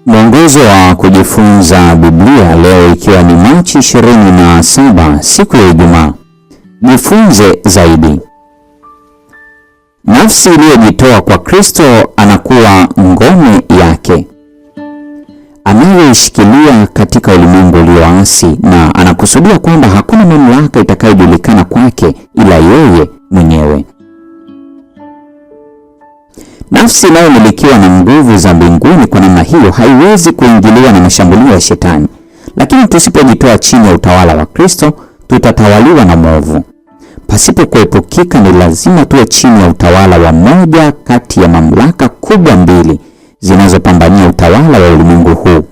Mwongozo wa kujifunza Biblia leo ikiwa ni Machi 27, siku ya Ijumaa. Jifunze zaidi. Nafsi iliyojitoa kwa Kristo anakuwa ngome yake, anayoishikilia katika ulimwengu ulioasi, na anakusudia kwamba hakuna mamlaka itakayojulikana kwake ila yeye mwenyewe. Nafsi inayomilikiwa na nguvu za mbinguni kwa namna hiyo haiwezi kuingiliwa na mashambulio ya Shetani. Lakini tusipojitoa chini ya utawala wa Kristo, tutatawaliwa na mwovu. Pasipo kuepukika, ni lazima tuwe chini ya utawala wa moja kati ya mamlaka kubwa mbili zinazopambania utawala wa ulimwengu huu.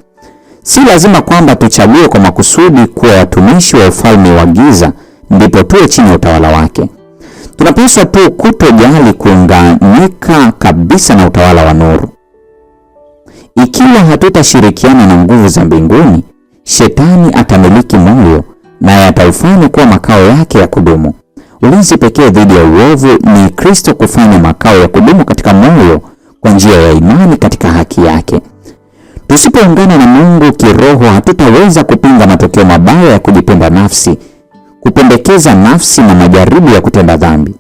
Si lazima kwamba tuchague kwa makusudi kuwa watumishi wa ufalme wa giza ndipo tuwe chini ya utawala wake. Tunapaswa tu kutojali kuunganika kabisa na utawala wa nuru. Ikiwa hatutashirikiana na nguvu za mbinguni, Shetani atamiliki moyo na ataufanya kuwa makao yake ya kudumu. Ulinzi pekee dhidi ya uovu ni Kristo kufanya makao ya kudumu katika moyo kwa njia ya imani katika haki yake. Tusipoungana na Mungu kiroho, hatutaweza kupinga matokeo mabaya ya kujipenda nafsi, kupendekeza nafsi na majaribu ya kutenda dhambi.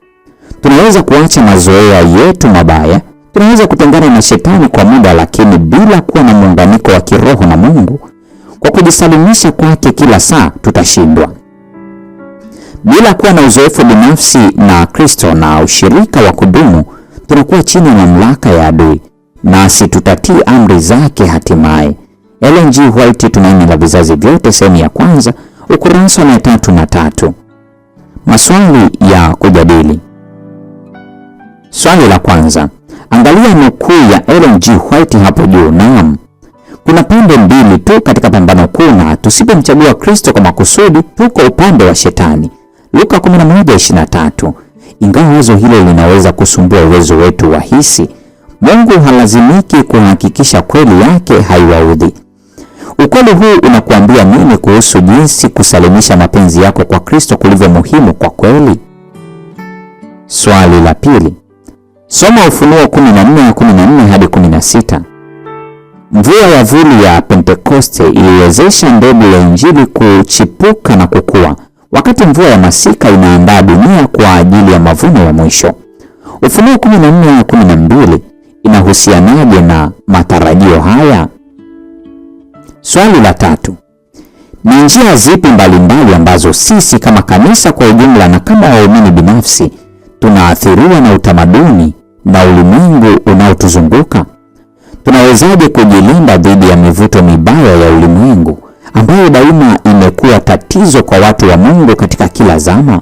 Tunaweza kuacha mazoea yetu mabaya, tunaweza kutengana na Shetani kwa muda, lakini bila kuwa na muunganiko wa kiroho na Mungu, kwa kujisalimisha kwake kila saa, tutashindwa. Bila kuwa na uzoefu binafsi na Kristo na ushirika wa kudumu, tunakuwa chini ya mamlaka ya adui, nasi tutatii amri zake hatimaye. Ellen G. White, Tumaini la Vizazi Vyote, sehemu ya kwanza, ukurasa wa 303. Maswali ya kujadili. Swali la kwanza. Angalia nukuu ya Ellen G. White hapo juu. Naam, kuna pande mbili tu katika pambano kuu, na tusipomchagua Kristo kwa makusudi, tuko upande wa Shetani. Luka 11:23. Ingawa wazo hilo linaweza kusumbua uwezo wetu wa hisi, Mungu halazimiki kuhakikisha kweli yake haiwaudhi. Ukweli huu unakuambia nini kuhusu jinsi kusalimisha mapenzi yako kwa Kristo kulivyo muhimu kwa kweli? Swali la pili. Soma Ufunuo 14:14 hadi 16. Mvua ya vuli ya Pentekoste iliwezesha mbegu ya Injili kuchipuka na kukua, wakati mvua ya masika inaandaa dunia kwa ajili ya mavuno ya mwisho. Ufunuo 14:12 inahusianaje na matarajio haya? Swali la tatu. Ni njia zipi mbalimbali ambazo sisi kama kanisa kwa ujumla na kama waumini binafsi tunaathiriwa na utamaduni na ulimwengu unaotuzunguka? Tunawezaje kujilinda dhidi ya mivuto mibaya ya ulimwengu ambayo daima imekuwa tatizo kwa watu wa Mungu katika kila zama?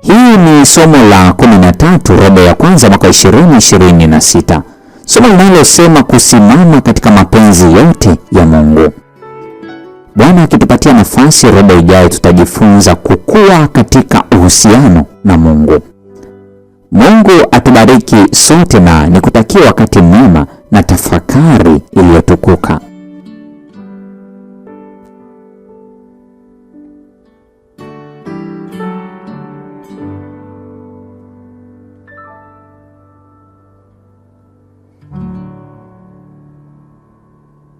Hii ni somo la 13, robo ya kwanza, mwaka 2026. Somo linalosema kusimama katika mapenzi yote ya Mungu. Bwana akitupatia nafasi, robo ijayo tutajifunza kukua katika uhusiano na Mungu. Mungu atubariki sote na nikutakia wakati mwema na tafakari iliyotukuka.